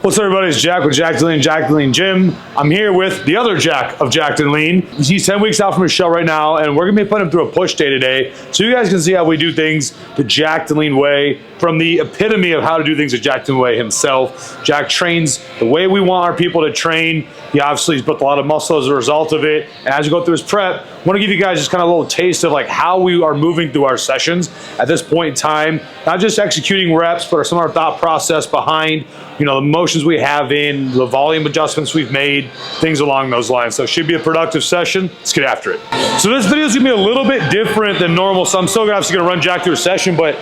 What's up, everybody? It's Jack with Jacked and Lean, Jacked and Lean Gym. I'm here with the other Jack of Jacked and Lean. He's 10 weeks out from his show right now, and we're gonna be putting him through a push day today, so you guys can see how we do things the Jacked and Lean way, from the epitome of how to do things the Jacked and Lean way himself. Jack trains the way we want our people to train. He obviously has built a lot of muscle as a result of it, and as we go through his prep, I want to give you guys just kind of a little taste of like how we are moving through our sessions at this point in time, not just executing reps, but some of our thought process behind, you know, the motions we have in, the volume adjustments we've made, things along those lines. So it should be a productive session. Let's get after it. So this video is gonna be a little bit different than normal. So I'm still obviously gonna run Jack through a session, but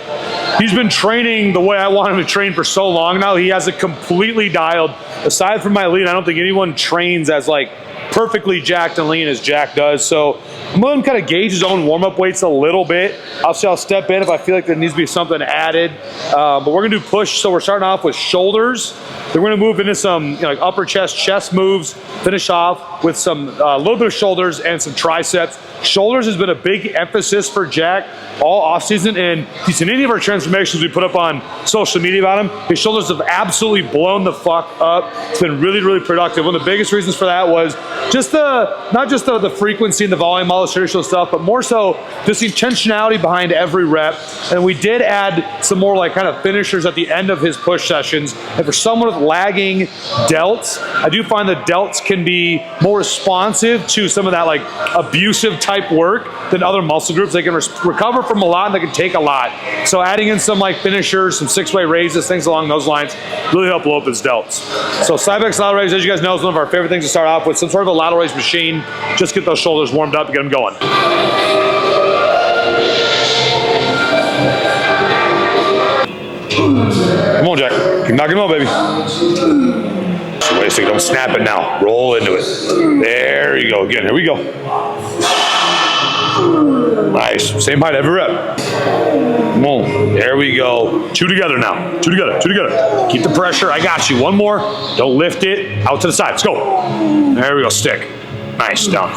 he's been training the way I want him to train for so long now. He has it completely dialed. Aside from my lead, I don't think anyone trains as like perfectly jacked and lean as Jack does. So I'm gonna kind of gauge his own warm-up weights a little bit. I'll step in if I feel like there needs to be something added. But we're gonna do push. So we're starting off with shoulders. Then we're gonna move into some like upper chest moves, finish off with some little bit of shoulders and some triceps. Shoulders has been a big emphasis for Jack all offseason, and if you've seen any of our transformations we put up on social media about him, his shoulders have absolutely blown the fuck up. It's been really, really productive. One of the biggest reasons for that was just not just the frequency and the volume, all the traditional stuff, but more so just the intentionality behind every rep. And we did add some more like kind of finishers at the end of his push sessions. And for someone with lagging delts, I do find that delts can be more responsive to some of that like abusive type work than other muscle groups. They can recover from a lot and they can take a lot. So adding in some like finishers, some six-way raises, things along those lines really help blow up his delts. So side back lateral raise, as you guys know, is one of our favorite things to start off with. Some sort of a lateral raise machine. Just get those shoulders warmed up and get them going. Come on, Jack. Keep knocking them out, baby. So wait a second, don't snap it now. Roll into it. There you go. Again, here we go. Nice. Same height every rep. Come on. There we go. Two together now. Two together. Two together. Keep the pressure. I got you. One more. Don't lift it. Out to the side. Let's go. There we go. Stick. Nice. Down.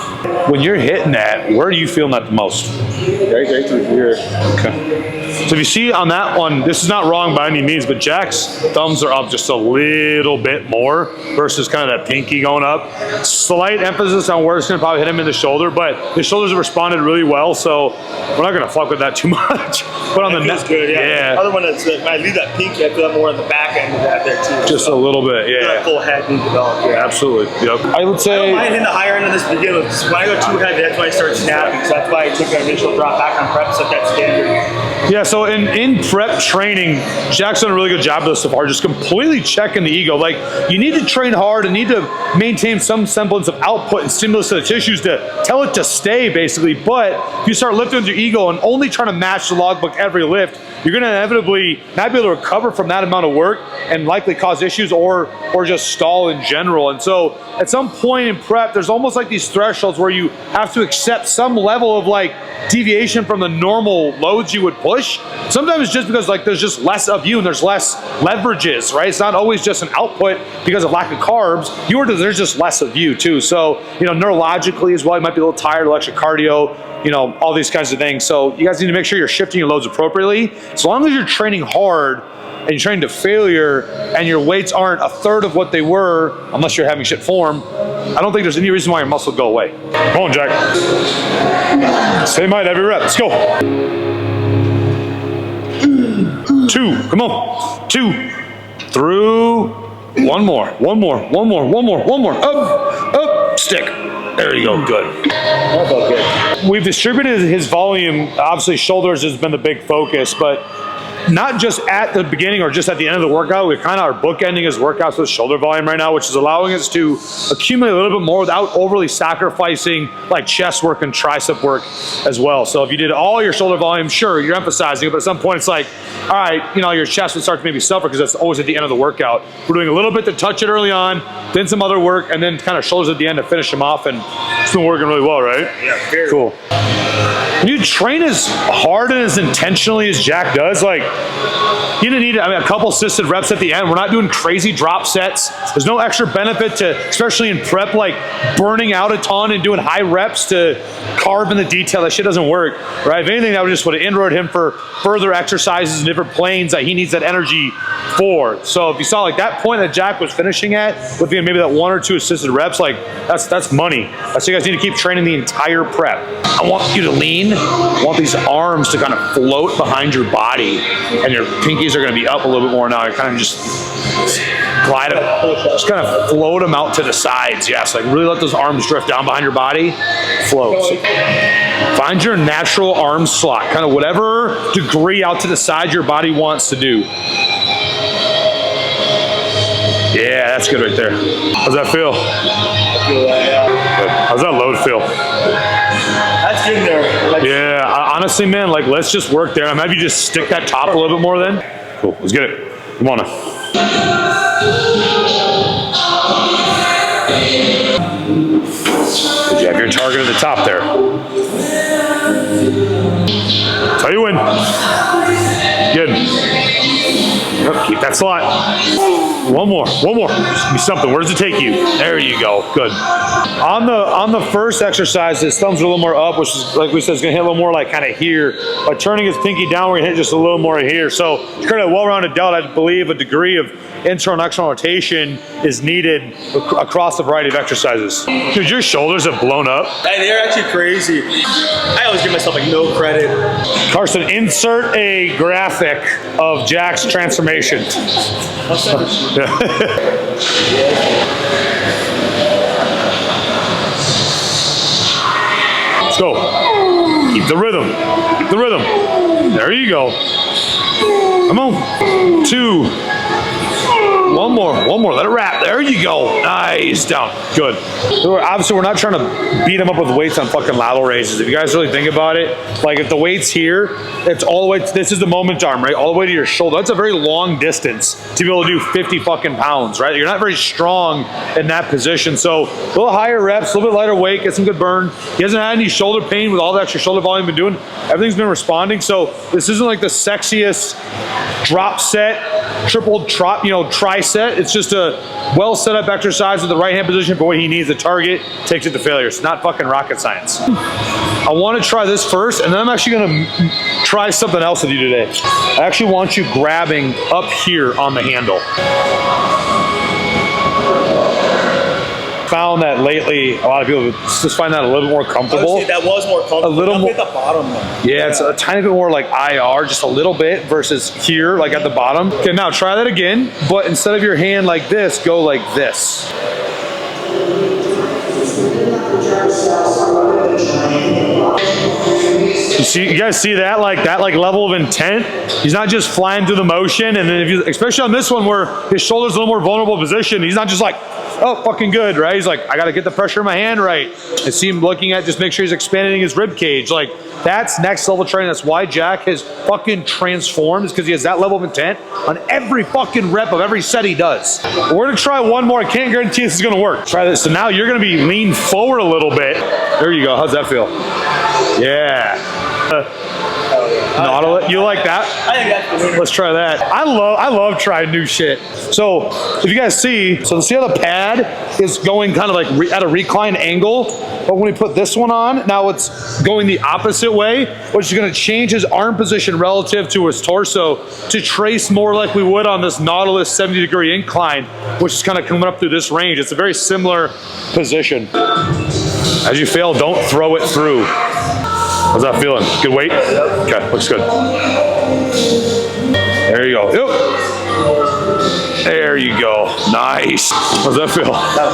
When you're hitting that, where are you feeling that the most? Right through here. Okay. So if you see on that one, this is not wrong by any means, but Jack's thumbs are up just a little bit more versus kind of that pinky going up. Slight emphasis on where it's going to probably hit him in the shoulder, but his shoulders have responded really well, so we're not going to fuck with that too much. But on the neck, good, yeah. The other one is when I leave that pinky, I feel that more on the back end of that there too. Just a little bit, yeah. That full head being developed. Yeah, absolutely. Yep. I would say. I don't mind hitting the higher end of this begin with. When I go too heavy, that's when I start snapping. So that's why I took an initial drop back on prep, set that standard. Yeah, so in prep training, Jack's done a really good job of this so far, just completely checking the ego. Like, you need to train hard and need to maintain some semblance of output and stimulus to the tissues to tell it to stay, basically. But if you start lifting with your ego and only trying to match the logbook every lift, you're gonna inevitably not be able to recover from that amount of work and likely cause issues or just stall in general. And so at some point in prep, there's almost like these thresholds where you have to accept some level of like deviation from the normal loads you would push. Sometimes it's just because like there's just less of you and there's less leverages, right? It's not always just an output because of lack of carbs. There's just less of you too. So, you know, neurologically as well, you might be a little tired, extra cardio, you know, all these kinds of things. So you guys need to make sure you're shifting your loads appropriately. As long as you're training hard and you're training to failure and your weights aren't a third of what they were, unless you're having shit form, I don't think there's any reason why your muscle will go away. Come on, Jack. Same height every rep. Let's go. Two. Come on. Two. Through. One more. One more. One more. One more. One more. Up. Up. Stick. There you go. Good. That felt good. We've distributed his volume. Obviously, shoulders has been the big focus, but not just at the beginning or just at the end of the workout. We kind of are bookending his workouts with shoulder volume right now, which is allowing us to accumulate a little bit more without overly sacrificing like chest work and tricep work as well. So if you did all your shoulder volume, sure, you're emphasizing it, but at some point it's like, all right, you know, your chest would start to maybe suffer because that's always at the end of the workout. We're doing a little bit to touch it early on, then some other work, and then kind of shoulders at the end to finish them off, and it's been working really well, right? Yeah, very cool. when you train as hard and as intentionally as Jack does, like, you didn't need a couple assisted reps at the end. We're not doing crazy drop sets. There's no extra benefit to, especially in prep, like burning out a ton and doing high reps to carve in the detail. That shit doesn't work, right? If anything, that would have inroad him for further exercises in different planes that he needs that energy for. So if you saw like that point that Jack was finishing at, with maybe that 1 or 2 assisted reps, like that's money. That's why you guys need to keep training the entire prep. I want you to lean. I want these arms to kind of float behind your body, and your pinkies are going to be up a little bit more now. You kind of just glide them, just kind of float them out to the sides. Yes, like really let those arms drift down behind your body. Float. So find your natural arm slot, kind of whatever degree out to the side your body wants to do. Yeah, that's good right there. How's that feel? I feel that. Good. How's that load feel? That's good there. Yeah, honestly, man, like let's just work there. Maybe just stick that top a little bit more then. Cool, let's get it. Come on now. Good, you have your target at the top there. Tell you when. Good. Yep, keep that slot. One more. Just give me something. Where does it take you? There you go. Good. On the first exercise, his thumbs are a little more up, which is, like we said, is going to hit a little more like kind of here. By turning his pinky down, we're going to hit just a little more here. So to create a well-rounded delt, I believe a degree of internal and external rotation is needed across a variety of exercises. Dude, your shoulders have blown up. They're actually crazy. I always give myself like no credit. Carson, insert a graphic of Jack's transformation. Let's go. Keep the rhythm. Keep the rhythm. There you go. Come on. 2. One more. Let it wrap. There you go. Nice. Down. Good. Obviously, we're not trying to beat them up with weights on fucking lateral raises. If you guys really think about it, like if the weight's here, it's all the way, this is the moment arm, right? All the way to your shoulder. That's a very long distance to be able to do 50 fucking pounds, right? You're not very strong in that position. So a little higher reps, a little bit lighter weight, get some good burn. He hasn't had any shoulder pain with all the extra shoulder volume he's been doing. Everything's been responding. So this isn't like the sexiest drop set, triple tricep. It's just a well set up exercise with the right hand position for what he needs to target, takes it to failure. It's not fucking rocket science. I want to try this first, and then I'm actually going to try something else with you today. I actually want you grabbing up here on the handle. Found that lately a lot of people just find that a little more comfortable. That was more comfortable. A little more at the bottom though. Yeah, it's a tiny bit more like IR, just a little bit versus here, like at the bottom. Okay, now try that again, but instead of your hand like this, go like this. You guys see that like level of intent? He's not just flying through the motion, and then if you, especially on this one where his shoulder's a little more vulnerable position, he's not just like, oh, fucking good, right? He's like, I got to get the pressure in my hand right. I see him looking at just make sure he's expanding his rib cage. Like, that's next level training. That's why Jack has fucking transformed, is because he has that level of intent on every fucking rep of every set he does. We're gonna try one more. I can't guarantee this is gonna work. Try this. So now you're gonna be leaned forward a little bit. There you go. How's that feel? Yeah. Nautilus, you like that? I think that's the winner. Let's try that. I love trying new shit. So if you guys see how the pad is going kind of like at a reclined angle, but when we put this one on, now it's going the opposite way, which is gonna change his arm position relative to his torso to trace more like we would on this Nautilus 70-degree incline, which is kind of coming up through this range. It's a very similar position. As you fail, don't throw it through. How's that feeling? Good weight? Okay, looks good. There you go. Yep. There you go. Nice. How's that feel? That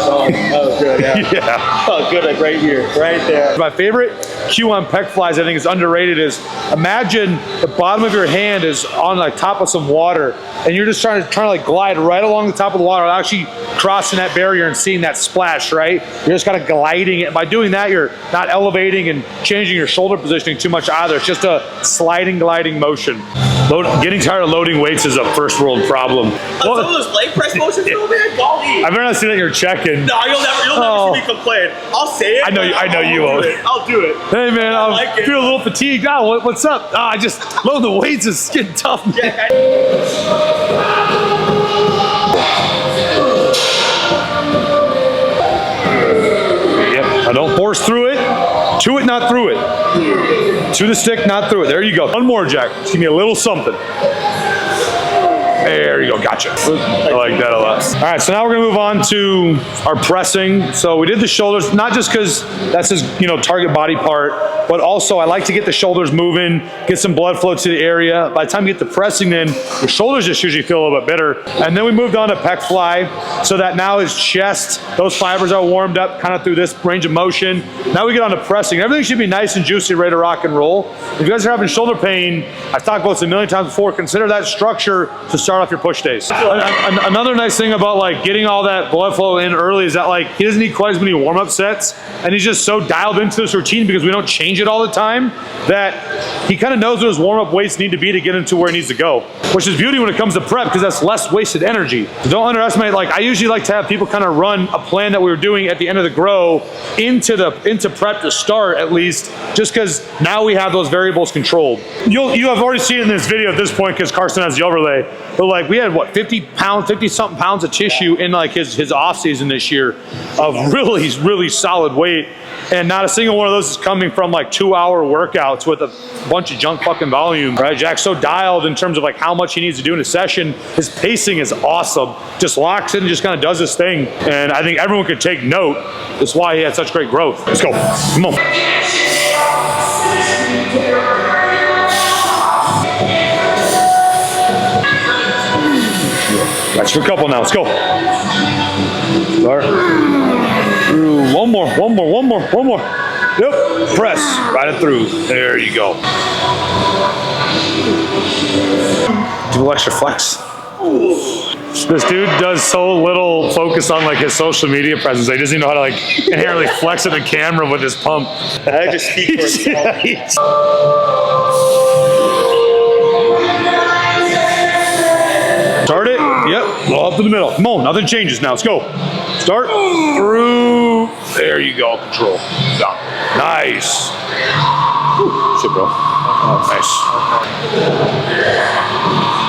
was good, yeah. Yeah. Felt good, like right here, right there. My favorite cue on pec flies, I think is underrated, is imagine the bottom of your hand is on like top of some water, and you're just trying to like glide right along the top of the water, actually crossing that barrier and seeing that splash, right? You're just kind of gliding it. By doing that, you're not elevating and changing your shoulder positioning too much either. It's just a sliding, gliding motion. Getting tired of loading weights is a first world problem. Some of those leg press motions, man, golly. I better not see that you're checking. No, you'll never see me complain. I'll say it. I know you won't. I'll do it. Hey man, I like it. feel a little fatigued. Oh, what's up? I just loading the weights is getting tough, man. Yeah, Yep. Now don't force through it. To it, not through it. To the stick, not through it. There you go. One more, Jack. Just give me a little something. There you go, gotcha. I like that a lot. All right, so now we're gonna move on to our pressing. So we did the shoulders, not just because that's his, target body part, but also I like to get the shoulders moving, get some blood flow to the area. By the time you get the pressing in, your shoulders just usually feel a little bit better. And then we moved on to pec fly, so that now his chest, those fibers are warmed up kind of through this range of motion. Now we get on to pressing. Everything should be nice and juicy, ready to rock and roll. If you guys are having shoulder pain, I've talked about this a million times before, consider that structure to start off your push days. Another nice thing about like getting all that blood flow in early is that like he doesn't need quite as many warm-up sets, and he's just so dialed into this routine because we don't change it all the time that he kind of knows what his warm-up weights need to be to get into where he needs to go, which is beauty when it comes to prep because that's less wasted energy. So don't underestimate, like I usually like to have people kind of run a plan that we were doing at the end of the grow into prep to start at least, just because now we have those variables controlled. You have already seen it in this video at this point because Carson has the overlay, but like we had what, 50 something pounds of tissue in like his off season this year of really solid weight, and not a single one of those is coming from like 2-hour workouts with a bunch of junk fucking volume, right? Jack's so dialed in terms of like how much he needs to do in a session. His pacing is awesome, just locks in and just kind of does his thing, and I think everyone could take note. That's why he had such great growth. Let's go, come on. That's for a couple now. Let's go. Start. One more. Yep. Press. Right it through. There you go. Do a little extra flex. This dude does so little focus on like his social media presence. He doesn't even know how to like inherently flex at the camera with his pump. I just speak for itself. Start it. Yep. Blow up to the middle. Come on. Nothing changes now. Let's go. Start. Through. There you go. Control. Down. Nice. Shit, bro. Nice.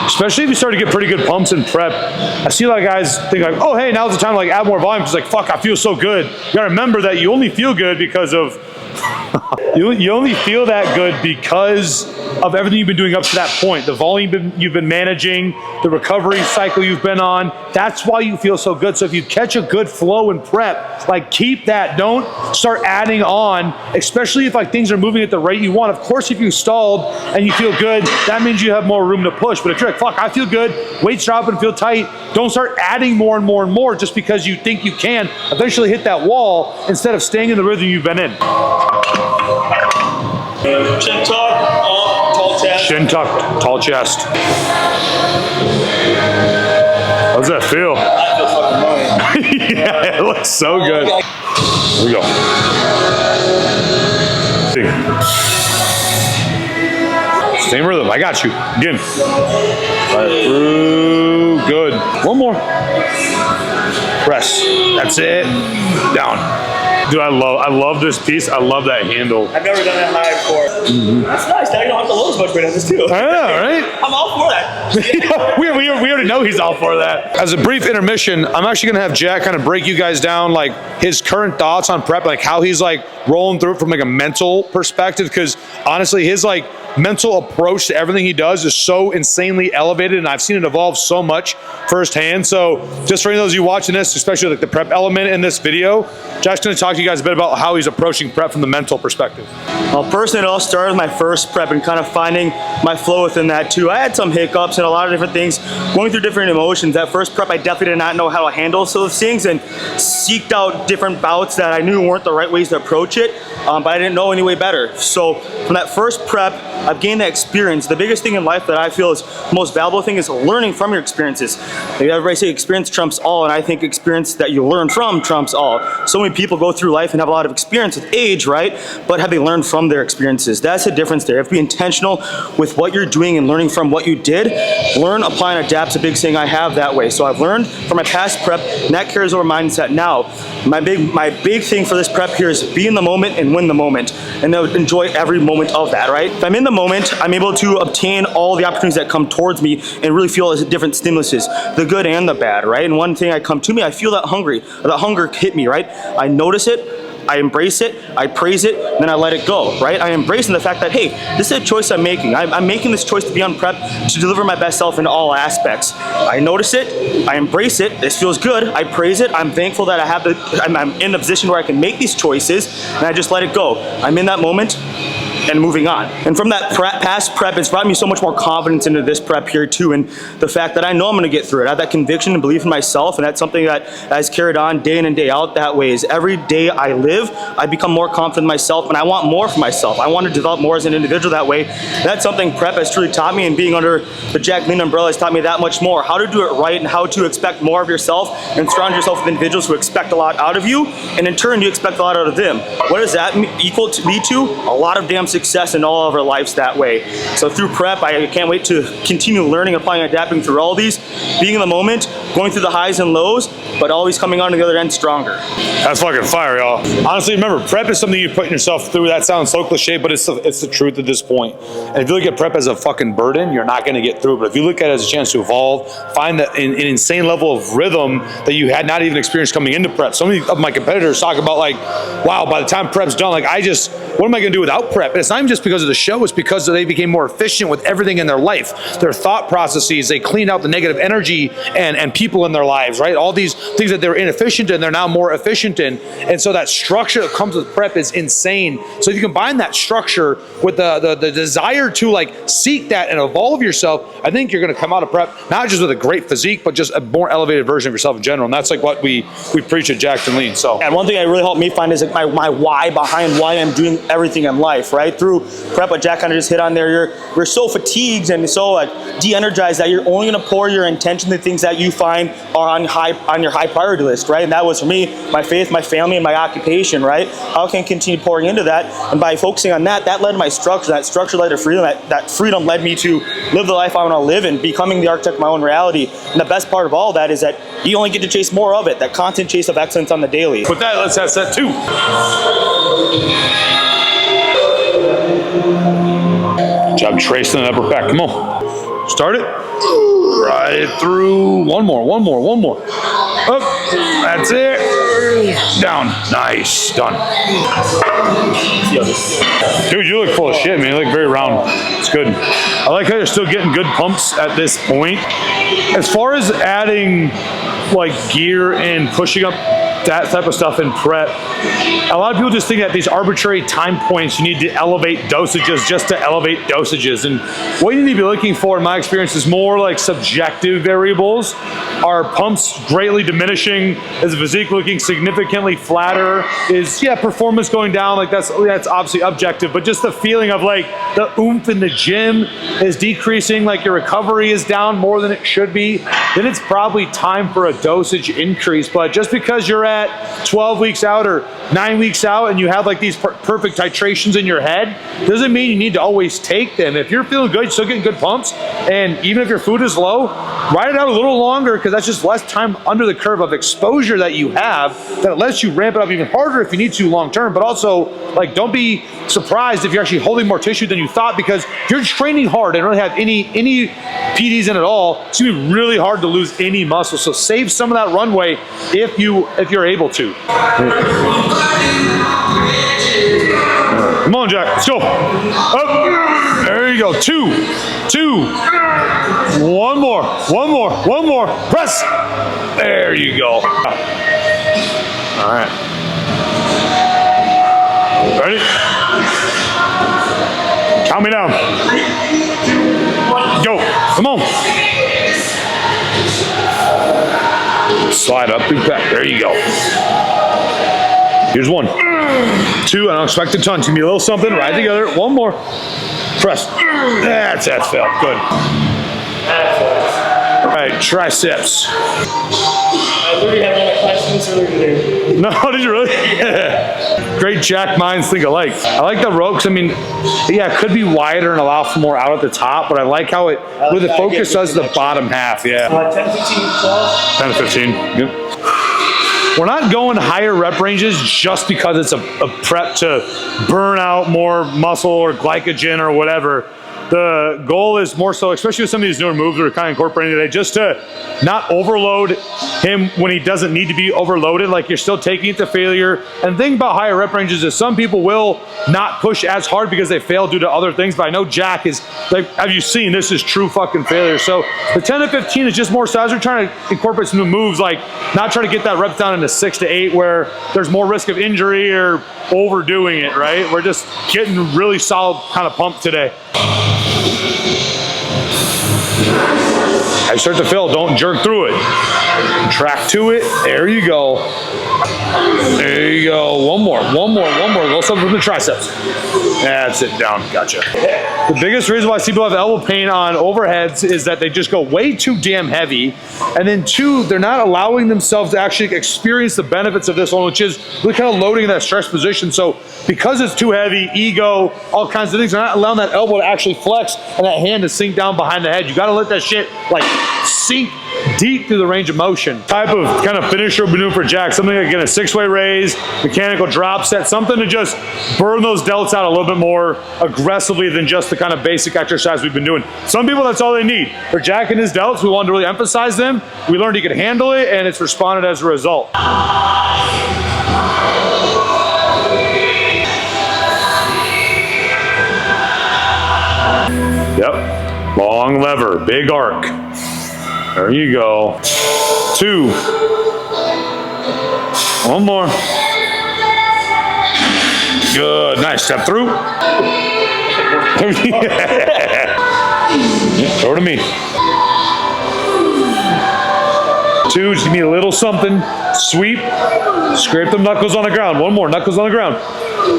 Especially if you start to get pretty good pumps in prep. I see a lot of guys think like, oh, hey, now's the time to like add more volume. It's like, fuck, I feel so good. You gotta remember that you only feel good because of you only feel that good because of everything you've been doing up to that point. The volume you've been managing, the recovery cycle you've been on. That's why you feel so good. So if you catch a good flow in prep, like keep that. Don't start adding on, especially if like things are moving at the rate you want. Of course, if you stalled and you feel good, that means you have more room to push. But if you're like, fuck, I feel good, weights drop and feel tight, don't start adding more and more and more just because you think you can eventually hit that wall instead of staying in the rhythm you've been in. Chin tuck, tall chest. Chin tucked, tall chest. How's that feel? I feel fucking money. Yeah, it looks so good. Here we go. Same rhythm. I got you. Again. Right through. Good. One more. Press. That's it. Down. Dude, I love this piece. I love that handle. I've never done that high before. Mm-hmm. That's nice. Now you don't have to load as much weight on this too. I know, right? I'm all for that. we already know he's all for that. As a brief intermission, I'm actually gonna have Jack kind of break you guys down like his current thoughts on prep, like how he's like rolling through it from like a mental perspective, because honestly his like mental approach to everything he does is so insanely elevated, and I've seen it evolve so much firsthand. So just for any of those of you watching this, especially like the prep element in this video, Jack's gonna talk to you guys a bit about how he's approaching prep from the mental perspective. Well, personally, it all started with my first prep and kind of finding my flow within that too. I had some hiccups and a lot of different things, going through different emotions. That first prep, I definitely did not know how to handle some of those things and seeked out different bouts that I knew weren't the right ways to approach it, but I didn't know any way better. So from that first prep, I've gained that experience. The biggest thing in life that I feel is the most valuable thing is learning from your experiences. Everybody say experience trumps all, and I think experience that you learn from trumps all. So many people go through life and have a lot of experience with age, right? But have they learned from their experiences? That's the difference there. You have to be intentional with what you're doing and learning from what you did. Learn, apply, and adapt's a big thing I have that way. So I've learned from my past prep, and that carries over mindset now. My big thing for this prep here is be in the moment and win the moment, and enjoy every moment of that, right? If I'm in the moment, I'm able to obtain all the opportunities that come towards me and really feel as different stimuluses, the good and the bad, right? And one thing I come to me, I feel that hunger hit me, right? I notice it, I embrace it, I praise it, and then I let it go, right? I embrace the fact that, hey, this is a choice I'm making. I'm making this choice to be on prep to deliver my best self in all aspects. I notice it, I embrace it, this feels good, I praise it, I'm thankful that I'm in a position where I can make these choices, and I just let it go. I'm in that moment, and moving on. And from that past prep, it's brought me so much more confidence into this prep here too, and the fact that I know I'm gonna get through it. I have that conviction and belief in myself, and that's something that has carried on day in and day out that way. Is every day I live, I become more confident in myself, and I want more for myself. I want to develop more as an individual that way. That's something prep has truly taught me, and being under the Jack Lean umbrella has taught me that much more. How to do it right and how to expect more of yourself and surround yourself with individuals who expect a lot out of you, and in turn you expect a lot out of them. What does that lead to? A lot of damn success in all of our lives that way. So through prep, I can't wait to continue learning, applying, adapting through all these, being in the moment, going through the highs and lows, but always coming on to the other end stronger. That's fucking fire, y'all. Honestly, remember, prep is something you're putting yourself through. That sounds so cliche, but it's the truth at this point. And if you look at prep as a fucking burden, you're not gonna get through it. But if you look at it as a chance to evolve, find an insane level of rhythm that you had not even experienced coming into prep. Some of my competitors talk about like, wow, by the time prep's done, like what am I gonna do without prep? And it's not even just because of the show, it's because they became more efficient with everything in their life. Their thought processes, they cleaned out the negative energy and people in their lives, right? All these things that they're inefficient in, they're now more efficient in. And so that structure that comes with prep is insane. So if you combine that structure with the desire to like seek that and evolve yourself, I think you're gonna come out of prep, not just with a great physique, but just a more elevated version of yourself in general. And that's like what we preach at Jacked and Lean. So, and one thing that really helped me find is like my why behind why I'm doing everything in life, right? Through prep, what Jack kind of just hit on there, you're so fatigued and so like de-energized that you're only gonna pour your intention to things that you find are on your high priority list, right? And that was for me, my faith, my family, and my occupation, right? How can I continue pouring into that? And by focusing on that led to my structure. That structure led to freedom. That freedom led me to live the life I want to live and becoming the architect of my own reality. And the best part of all that is that you only get to chase more of it, that constant chase of excellence on the daily. with that, let's have set 2. Good job tracing that upper back. Come on. Start it. Right through. One more. Up. That's it. Down. Nice. Done. Dude, you look full of shit, man. You look very round. It's good. I like how you're still getting good pumps at this point. As far as adding like gear and pushing up that type of stuff in prep, a lot of people just think that these arbitrary time points, you need to elevate dosages just to elevate dosages. And what you need to be looking for, in my experience, is more like subjective variables. Are pumps greatly diminishing? Is the physique looking significantly flatter? Is, performance going down? Like that's obviously objective, but just the feeling of like the oomph in the gym is decreasing, like your recovery is down more than it should be, then it's probably time for a dosage increase. But just because you're at 12 weeks out or 9 weeks out and you have like these perfect titrations in your head, doesn't mean you need to always take them. If you're feeling good, you're still getting good pumps, and even if your food is low, ride it out a little longer, because that's just less time under the curve of exposure that you have that lets you ramp it up even harder if you need to long term. But also, like, don't be surprised if you're actually holding more tissue than you thought, because if you're training hard and don't have any PDs in at all, it's gonna be really hard to lose any muscle. So save some of that runway if you're able to. Come on, Jack, let's go. Up. There you go. Two. One more. Press. There you go. All right. Ready? Count me down. Go. Come on. Slide up through back. There you go. Here's 1. 2, I don't expect a ton. Give me a little something, right together. 1 more. Press. That's failed. Good. All right, triceps. I literally had one of my questions earlier today. No, did you really? Great Jack minds think alike. I like the ropes. I mean, yeah, it could be wider and allow for more out at the top, but I like how it, where the focus does the bottom half. Yeah. 10, 15, 12. 10 to 15. Good. We're not going higher rep ranges just because it's a prep to burn out more muscle or glycogen or whatever. The goal is more so, especially with some of these newer moves we're kind of incorporating today, just to not overload him when he doesn't need to be overloaded. Like, you're still taking it to failure. And the thing about higher rep ranges is some people will not push as hard because they fail due to other things. But I know Jack is, like, have you seen, this is true fucking failure. So the 10 to 15 is just more so as we're trying to incorporate some new moves, like not trying to get that rep down into 6 to 8 where there's more risk of injury or overdoing it, right? We're just getting really solid kind of pump today. As you start to fill, don't jerk through it. Track to it. There you go. There you go. One more. A little something from the triceps. That's it. Down. Gotcha. The biggest reason why I see people have elbow pain on overheads is that they just go way too damn heavy. And then 2, they're not allowing themselves to actually experience the benefits of this one, which is really kind of loading that stretch position. So because it's too heavy, ego, all kinds of things, they're not allowing that elbow to actually flex and that hand to sink down behind the head. You got to let that shit like sink deep through the range of motion. Type of kind of finisher maneuver for Jack, something like again a 6-way raise, mechanical drop set, something to just burn those delts out a little bit more aggressively than just the kind of basic exercise we've been doing. Some people, that's all they need. For Jack and his delts, we wanted to really emphasize them. We learned he could handle it, and it's responded as a result. Yep, long lever, big arc. There you go. 2. 1 more. Good, nice, step through. Throw to me. 2, just give me a little something. Sweep, scrape them knuckles on the ground. 1 more, knuckles on the ground.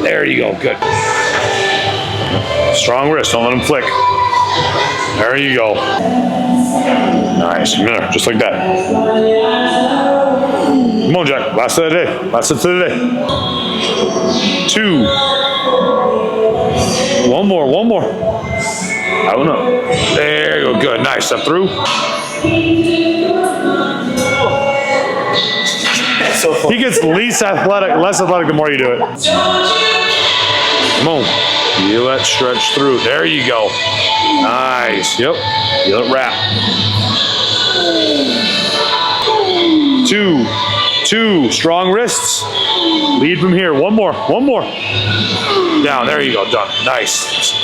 There you go, good. Strong wrist, don't let them flick. There you go. Nice, just like that. Come on, Jack, last of the day. Last of the day. 2. 1 more. I don't know. There you go, good, nice, step through. He gets less athletic the more you do it. Come on. Feel that stretch through. There you go. Nice. Yep. Feel it wrap. 2. Strong wrists. Lead from here. 1 more. Down. There you go. Done. Nice.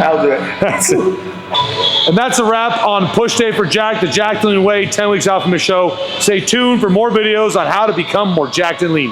I'll do it. That's it. And that's a wrap on push day for Jack, the Jacked and Lean Way, 10 weeks out from the show. Stay tuned for more videos on how to become more jacked and lean.